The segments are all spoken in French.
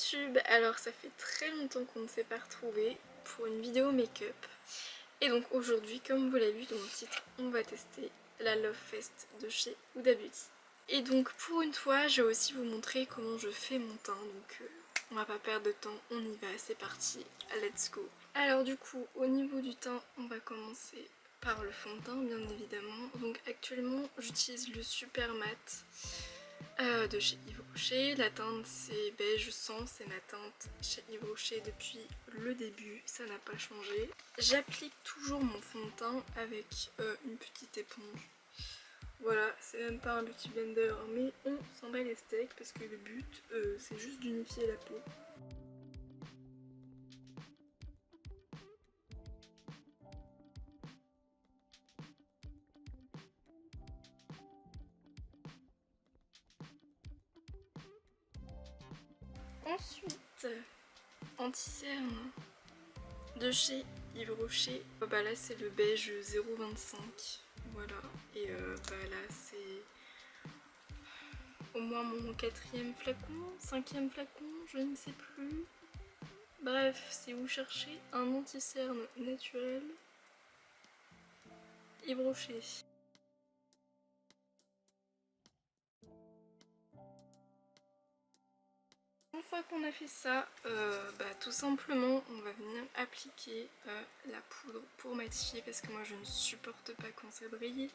YouTube. Alors ça fait très longtemps qu'on ne s'est pas retrouvés pour une vidéo make-up. Et donc aujourd'hui, comme vous l'avez vu dans mon titre, on va tester la Love Fest de chez Huda Beauty. Et donc pour une fois, je vais aussi vous montrer comment je fais mon teint. Donc on va pas perdre de temps, on y va, c'est parti, let's go. Alors du coup, au niveau du teint, on va commencer par le fond de teint bien évidemment. Donc actuellement, j'utilise le Super Matte de chez Yves Rocher. La teinte c'est beige sang, c'est ma teinte chez Yves Rocher depuis le début, ça n'a pas changé. J'applique toujours mon fond de teint avec une petite éponge. Voilà, c'est même pas un beauty blender, mais on s'en bat les steaks parce que le but c'est juste d'unifier la peau. Ensuite, anti-cerne de chez Yves Rocher. Bah là c'est le beige 0,25. Voilà, et bah là c'est au moins mon 4e flacon, 5e flacon, je ne sais plus. Bref, si vous cherchez un anti-cerne naturel, Yves Rocher. Une fois qu'on a fait ça, tout simplement on va venir appliquer la poudre pour matifier parce que moi je ne supporte pas quand ça brille.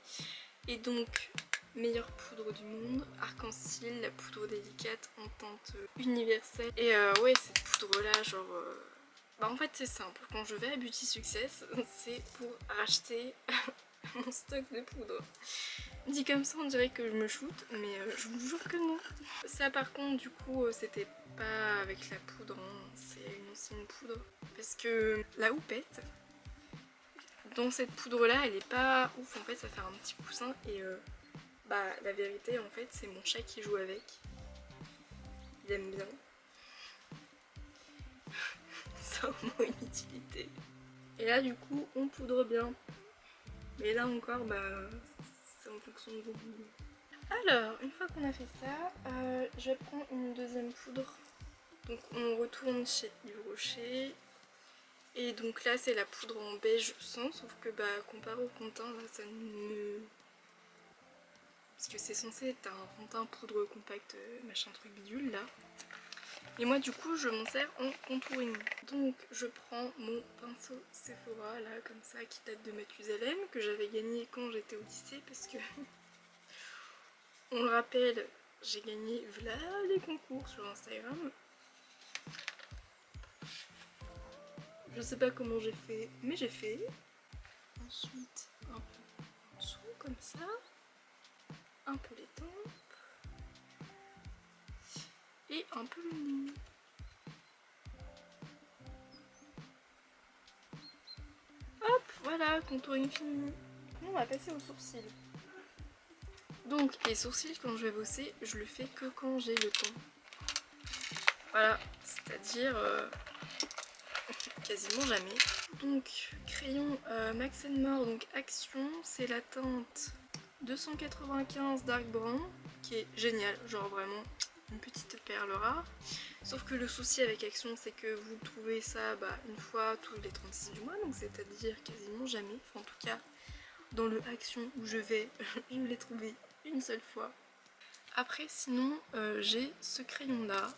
Et donc meilleure poudre du monde, Arc-en-Ciel, la poudre délicate en teinte universelle. Et ouais, cette poudre là genre en fait c'est simple, quand je vais à Beauty Success c'est pour racheter mon stock de poudre. Dit comme ça on dirait que je me shoot, mais je vous jure que non. Ça par contre du coup c'était pas avec la poudre, hein. C'est une ancienne poudre. Parce que la houppette, dans cette poudre là elle est pas ouf, en fait ça fait un petit coussin et la vérité en fait c'est mon chat qui joue avec. Il aime bien. Ça a au moins une utilité. Et là du coup on poudre bien. Mais là encore c'est en fonction de vos goûts. Alors une fois qu'on a fait ça, je prends une deuxième poudre. Donc on retourne chez Yves Rocher. Et donc là c'est la poudre en beige sang, sauf que comparé au fond de teint, là ça ne... Parce que c'est censé être un fond de teint poudre compact machin truc bidule là. Et moi du coup je m'en sers en contouring. Donc je prends mon pinceau Sephora là comme ça qui date de Mathusalem, que j'avais gagné quand j'étais au lycée parce que on le rappelle, j'ai gagné voilà les concours sur Instagram. Je sais pas comment j'ai fait, mais j'ai fait. Ensuite un peu en dessous comme ça, un peu les tempes et un peu le nez. Hop, voilà, contouring fini. On va passer aux sourcils. Donc les sourcils quand je vais bosser, je le fais que quand j'ai le temps. Voilà, c'est-à-dire quasiment jamais. Donc crayon Max More, donc Action, c'est la teinte 295 Dark Brown, qui est génial, genre vraiment une petite perle rare. Sauf que le souci avec Action, c'est que vous trouvez ça une fois tous les 36 du mois, donc c'est-à-dire quasiment jamais. Enfin, en tout cas, dans le Action où je vais, je l'ai trouvé une seule fois. Après, sinon, j'ai ce crayon-là,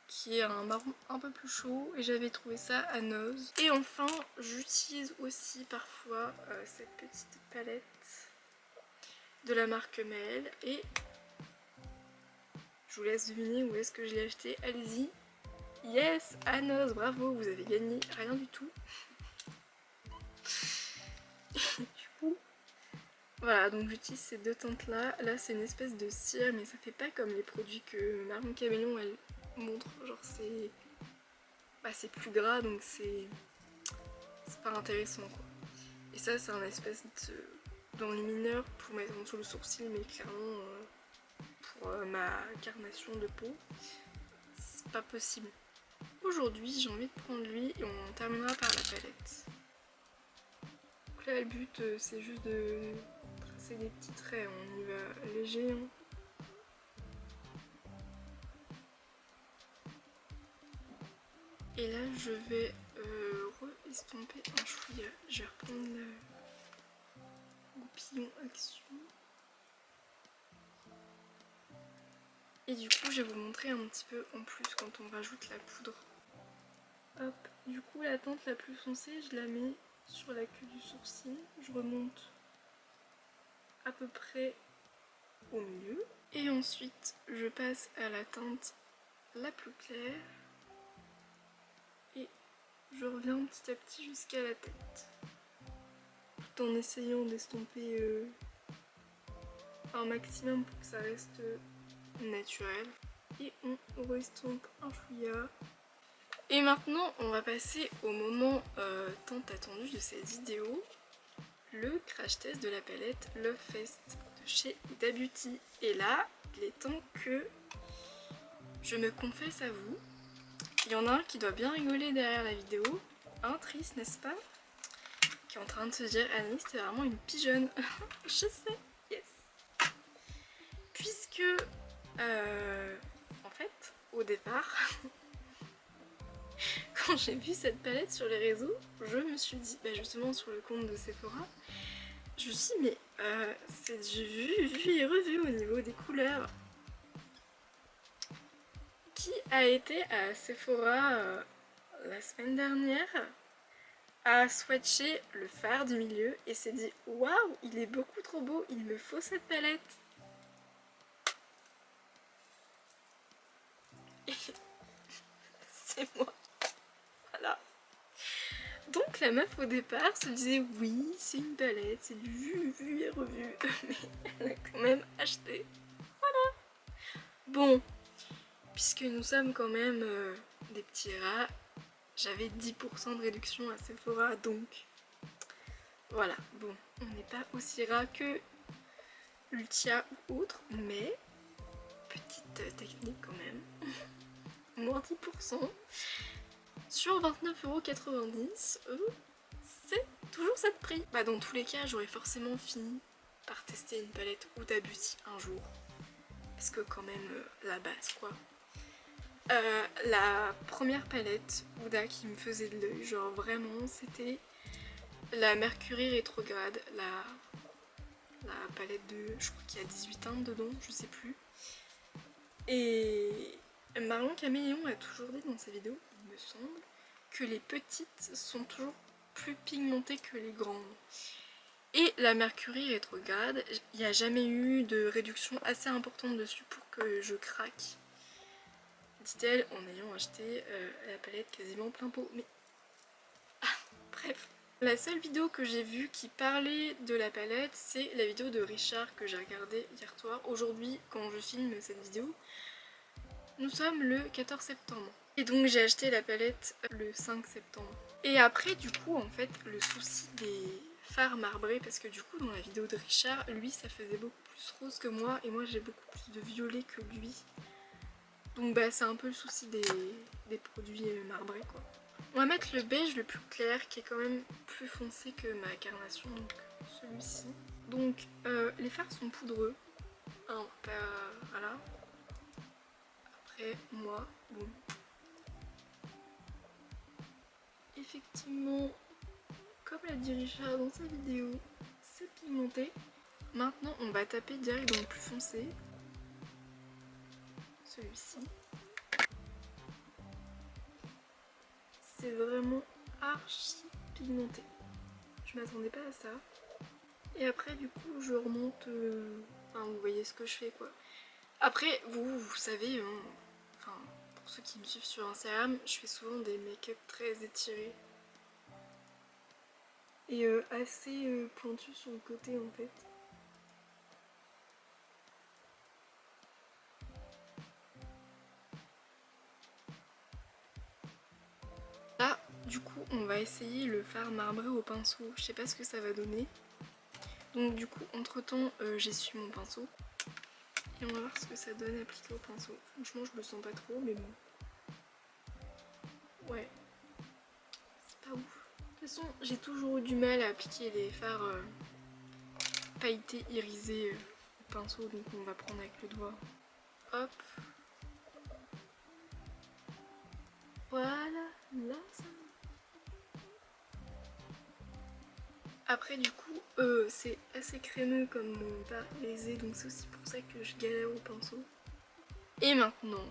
qui est un marron un peu plus chaud, et j'avais trouvé ça à Nose. Et enfin, j'utilise aussi parfois cette petite palette de la marque Maëlle, et je vous laisse deviner où est-ce que je l'ai acheté. Allez-y. Yes, Anos, bravo, vous avez gagné rien du tout. Du coup, voilà, donc j'utilise ces deux teintes là. Là c'est une espèce de cire, mais ça fait pas comme les produits que Marron Caméléon elle montre. Genre c'est plus gras, donc c'est pas intéressant quoi. Et ça c'est un espèce d'enlumineur pour mettre en dessous le sourcil, mais clairement pour ma carnation de peau, c'est pas possible. Aujourd'hui j'ai envie de prendre lui et on terminera par la palette. Donc là le but c'est juste de tracer des petits traits, on y va léger. Hein. Et là je vais re-estomper un chouïa. Je vais reprendre le goupillon Action. Et du coup je vais vous montrer un petit peu en plus quand on rajoute la poudre. Hop, du coup la teinte la plus foncée je la mets sur la queue du sourcil. Je remonte à peu près au milieu. Et ensuite je passe à la teinte la plus claire. Et je reviens petit à petit jusqu'à la tête. Tout en essayant d'estomper un maximum pour que ça reste naturel. Et on re-estompe un chouïa. Et maintenant on va passer au moment tant attendu de cette vidéo. Le crash test de la palette Love Fest de chez Huda Beauty. Et là, il est temps que je me confesse à vous. Il y en a un qui doit bien rigoler derrière la vidéo. Un triste, n'est-ce pas? Qui est en train de se dire, Annie, c'était vraiment une pigeonne. Je sais, yes. Puisque, en fait, au départ, quand j'ai vu cette palette sur les réseaux, je me suis dit, justement sur le compte de Sephora, je me suis dit, mais c'est du vu et revu au niveau des couleurs. Qui a été à Sephora la semaine dernière, a swatché le fard du milieu et s'est dit, waouh, il est beaucoup trop beau, il me faut cette palette. Et c'est moi. Voilà. Donc la meuf au départ se disait oui c'est une palette, c'est du vu et revu, mais elle a quand même acheté. Voilà. Bon, puisque nous sommes quand même des petits rats, j'avais 10% de réduction à Sephora, donc voilà. Bon, on n'est pas aussi rats que Ultia ou autre, mais petite technique quand même. Moins 10%. Sur 29,90 €, c'est toujours cette prix. Dans tous les cas, j'aurais forcément fini par tester une palette Huda Beauty un jour. Parce que quand même, la base quoi. La première palette Huda qui me faisait de l'œil, genre vraiment, c'était la Mercury rétrograde, la palette de, je crois qu'il y a 18 teintes dedans, je sais plus. Et Marion Caméléon a toujours dit dans ses vidéos, il me semble, que les petites sont toujours plus pigmentées que les grandes. Et la Mercury rétrograde, il n'y a jamais eu de réduction assez importante dessus pour que je craque, dit-elle en ayant acheté la palette quasiment plein pot. Mais bref. La seule vidéo que j'ai vue qui parlait de la palette, c'est la vidéo de Richard que j'ai regardée hier soir. Aujourd'hui, quand je filme cette vidéo, nous sommes le 14 septembre. Et donc j'ai acheté la palette le 5 septembre. Et après du coup en fait le souci des fards marbrés, parce que du coup dans la vidéo de Richard, lui ça faisait beaucoup plus rose que moi et moi j'ai beaucoup plus de violet que lui. Donc c'est un peu le souci des produits marbrés quoi. On va mettre le beige le plus clair qui est quand même plus foncé que ma carnation, donc celui-ci. Donc les fards sont poudreux, hein, voilà. Après moi, bon. Effectivement, comme l'a dit Richard dans sa vidéo, c'est pigmenté. Maintenant on va taper direct dans le plus foncé, celui-ci. C'est vraiment archi pigmenté. Je m'attendais pas à ça. Et après du coup je remonte, enfin vous voyez ce que je fais quoi. Après vous savez, hein, enfin pour ceux qui me suivent sur Instagram, je fais souvent des make-up très étirés. Et assez pointus sur le côté en fait. Là, du coup, on va essayer le fard marbré au pinceau. Je sais pas ce que ça va donner. Donc du coup, entre temps, j'essuie mon pinceau. Et on va voir ce que ça donne appliqué au pinceau. Franchement, je le sens pas trop, mais bon. Ouais. C'est pas ouf. De toute façon, j'ai toujours eu du mal à appliquer les fards pailletés, irisés au pinceau. Donc on va prendre avec le doigt. Hop. Voilà. Après du coup c'est assez crémeux comme mon fard irisé, donc c'est aussi pour ça que je galère au pinceau. Et maintenant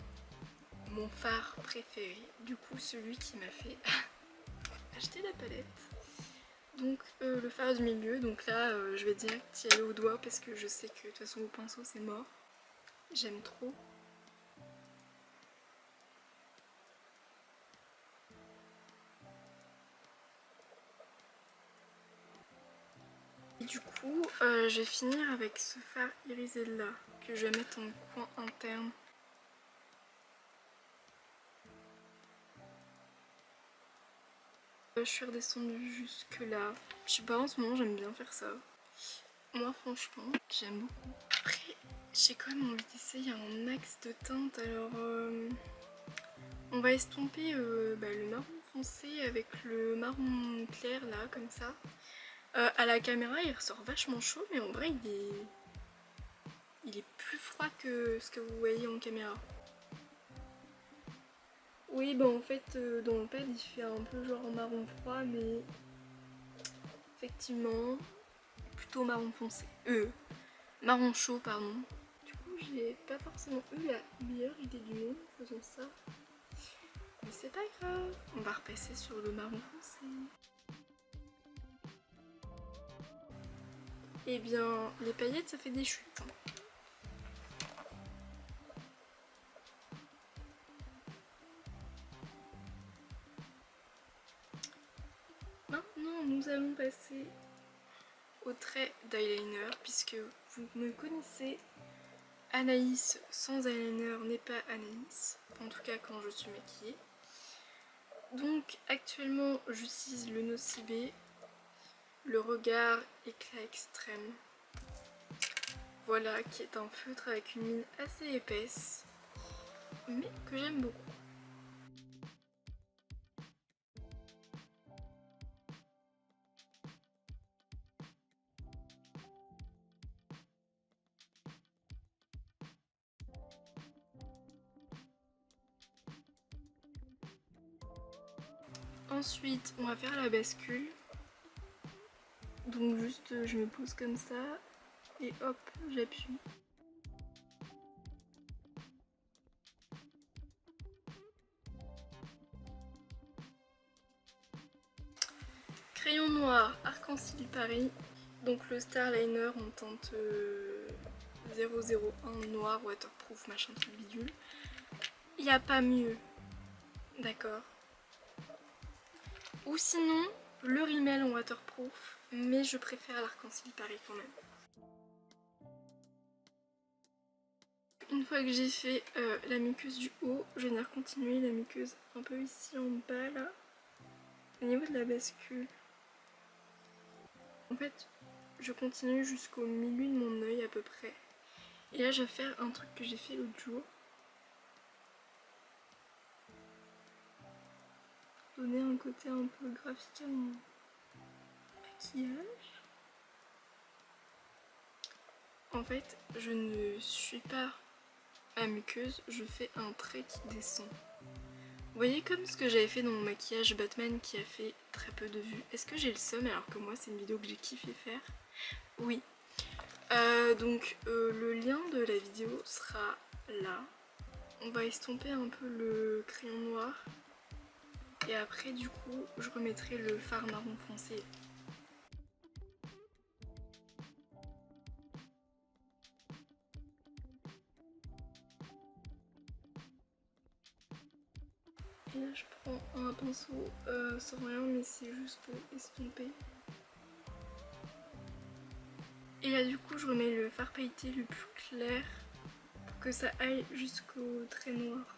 mon fard préféré, du coup celui qui m'a fait acheter la palette. Donc le fard du milieu, donc là je vais direct y aller au doigt parce que je sais que de toute façon au pinceau c'est mort. J'aime trop. Et du coup je vais finir avec ce fard irisé là que je vais mettre en coin interne. Je suis redescendue jusque là. Je sais pas, en ce moment j'aime bien faire ça. Moi franchement j'aime beaucoup. Après j'ai quand même envie d'essayer un max de teinte, alors on va estomper le marron foncé avec le marron clair là comme ça. À la caméra il ressort vachement chaud, mais en vrai il est plus froid que ce que vous voyez en caméra. Oui bah en fait dans le pad il fait un peu genre marron froid, mais effectivement plutôt marron foncé. Marron chaud pardon. Du coup j'ai pas forcément eu la meilleure idée du monde en faisant ça. Mais c'est pas grave, on va repasser sur le marron foncé. Et bien les paillettes ça fait des chutes. Maintenant nous allons passer au trait d'eyeliner, puisque vous me connaissez, Anaïs sans eyeliner n'est pas Anaïs, en tout cas quand je suis maquillée. Donc actuellement j'utilise le Nocibé, le regard éclat extrême. Voilà, qui est un feutre avec une mine assez épaisse, mais que j'aime beaucoup. Ensuite on va faire la bascule. Donc juste je me pose comme ça et hop j'appuie. Crayon noir Arc-en-Ciel Paris, donc le Starliner en teinte 001 noir waterproof machin truc bidule. Il n'y a pas mieux, d'accord. Ou sinon le Rimmel en waterproof, mais je préfère l'Arc-en-Ciel Paris quand même. Une fois que j'ai fait la muqueuse du haut, je vais venir continuer la muqueuse un peu ici en bas là, au niveau de la bascule. En fait, je continue jusqu'au milieu de mon œil à peu près. Et là, je vais faire un truc que j'ai fait l'autre jour. Donner un côté un peu graphique à mon maquillage. En fait, je ne suis pas ma muqueuse, je fais un trait qui descend. Vous voyez comme ce que j'avais fait dans mon maquillage Batman qui a fait très peu de vues. Est-ce que j'ai le seum alors que moi c'est une vidéo que j'ai kiffé faire? Oui. Donc le lien de la vidéo sera là. On va estomper un peu le crayon noir. Et après du coup je remettrai le fard marron foncé. Et là je prends un pinceau sans rien, mais c'est juste pour estomper. Et là du coup je remets le fard pailleté le plus clair pour que ça aille jusqu'au trait noir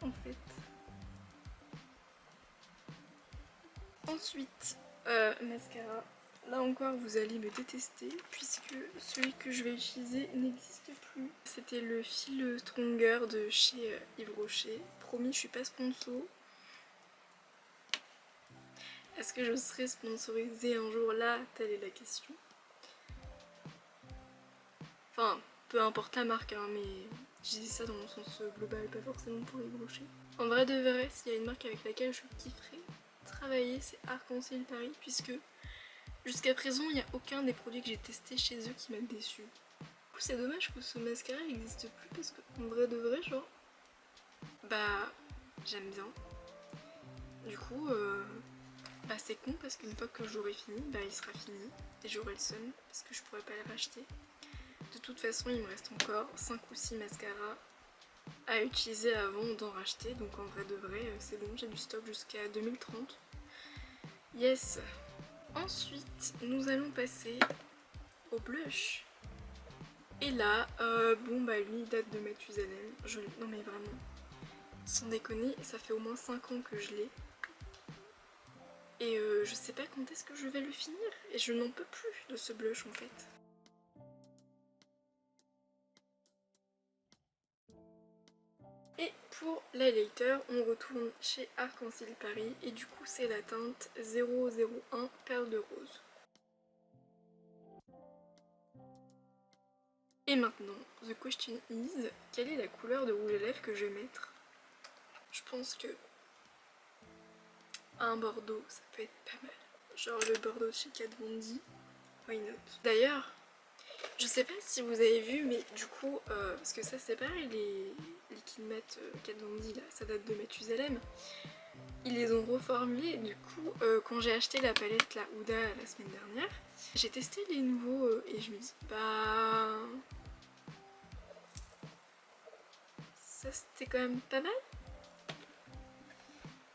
en fait. Ensuite mascara. Là encore vous allez me détester puisque celui que je vais utiliser n'existe plus. C'était le fil Stronger de chez Yves Rocher. Promis, je suis pas sponsor. Est-ce que je serai sponsorisée un jour là? Telle est la question. Enfin, peu importe la marque, hein, mais je dis ça dans le sens global, pas forcément pour Yves Rocher. En vrai de vrai, s'il y a une marque avec laquelle je kifferais travailler, c'est Arc-en-Ciel Paris, puisque Jusqu'à présent, il n'y a aucun des produits que j'ai testé chez eux qui m'a déçu. Du coup, c'est dommage que ce mascara n'existe plus parce qu'en vrai de vrai, genre, bah, j'aime bien. Du coup, bah c'est con parce qu'une fois que j'aurai fini, bah il sera fini et j'aurai le seum parce que je pourrais pas le racheter. De toute façon, il me reste encore 5 ou 6 mascaras à utiliser avant d'en racheter, donc en vrai de vrai, c'est bon, j'ai du stock jusqu'à 2030. Yes. Ensuite, nous allons passer au blush. Et là, bon bah lui il date de Mathusalem. Non mais vraiment, sans déconner, ça fait au moins 5 ans que je l'ai. Et je sais pas quand est-ce que je vais le finir. Et je n'en peux plus de ce blush en fait. Et pour l'highlighter, on retourne chez Arc-en-Ciel Paris. Et du coup c'est la teinte 001 Perle de Rose. Et maintenant, the question is, quelle est la couleur de rouge à lèvres que je vais mettre? Je pense que un bordeaux, ça peut être pas mal. Genre le bordeaux chez Kat Von D, why not? D'ailleurs, je sais pas si vous avez vu, mais du coup, parce que ça c'est pareil, les liquid matte Kat Von D, là, ça date de Mathusalem. Ils les ont reformulés, du coup, quand j'ai acheté la palette, la Huda, la semaine dernière, j'ai testé les nouveaux et je me dis, bah... ça c'était quand même pas mal.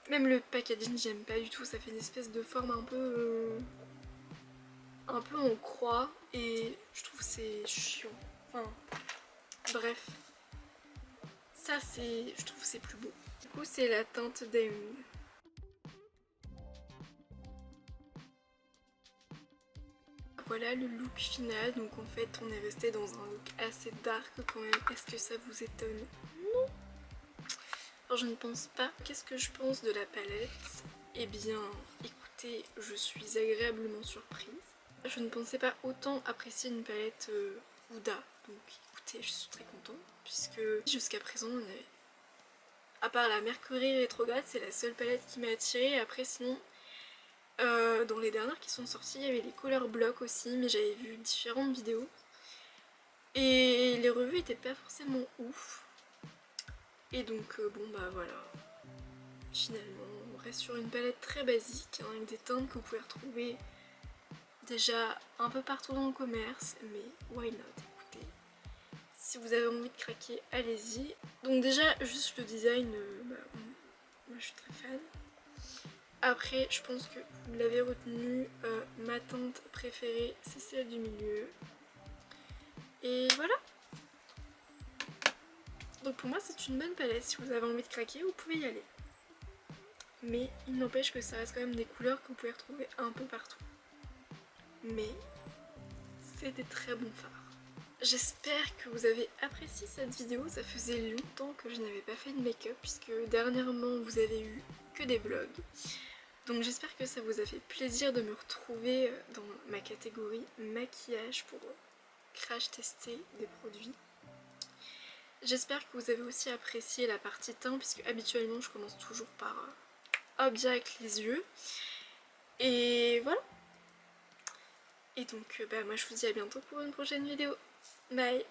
Même le packaging j'aime pas du tout, ça fait une espèce de forme un peu en croix et je trouve c'est chiant. Enfin bref, ça c'est, je trouve c'est plus beau. Du coup c'est la teinte Daewoo. Voilà le look final, donc en fait on est resté dans un look assez dark quand même. Est-ce que ça vous étonne? Non. Alors je ne pense pas. Qu'est-ce que je pense de la palette? Eh bien écoutez, je suis agréablement surprise. Je ne pensais pas autant apprécier une palette Huda, donc écoutez, je suis très contente puisque jusqu'à présent, à part la Mercury rétrograde, c'est la seule palette qui m'a attirée. Après sinon, dans les dernières qui sont sorties, il y avait les Color Block aussi, mais j'avais vu différentes vidéos. Et les revues étaient pas forcément ouf. Et donc bon bah voilà, finalement on reste sur une palette très basique, hein, avec des teintes que vous pouvez retrouver déjà un peu partout dans le commerce, mais why not, écoutez. Si vous avez envie de craquer, allez-y. Donc déjà, juste le design, bah, moi je suis très fan. Après, je pense que vous l'avez retenu, ma teinte préférée, c'est celle du milieu. Et voilà. Donc pour moi, c'est une bonne palette. Si vous avez envie de craquer, vous pouvez y aller. Mais il n'empêche que ça reste quand même des couleurs que vous pouvez retrouver un peu partout. Mais c'est des très bons fards. J'espère que vous avez apprécié cette vidéo, ça faisait longtemps que je n'avais pas fait de make-up puisque dernièrement vous avez eu que des vlogs. Donc j'espère que ça vous a fait plaisir de me retrouver dans ma catégorie maquillage pour crash tester des produits. J'espère que vous avez aussi apprécié la partie teint puisque habituellement je commence toujours par hop direct les yeux. Et voilà. Et donc bah, moi je vous dis à bientôt pour une prochaine vidéo. Bye.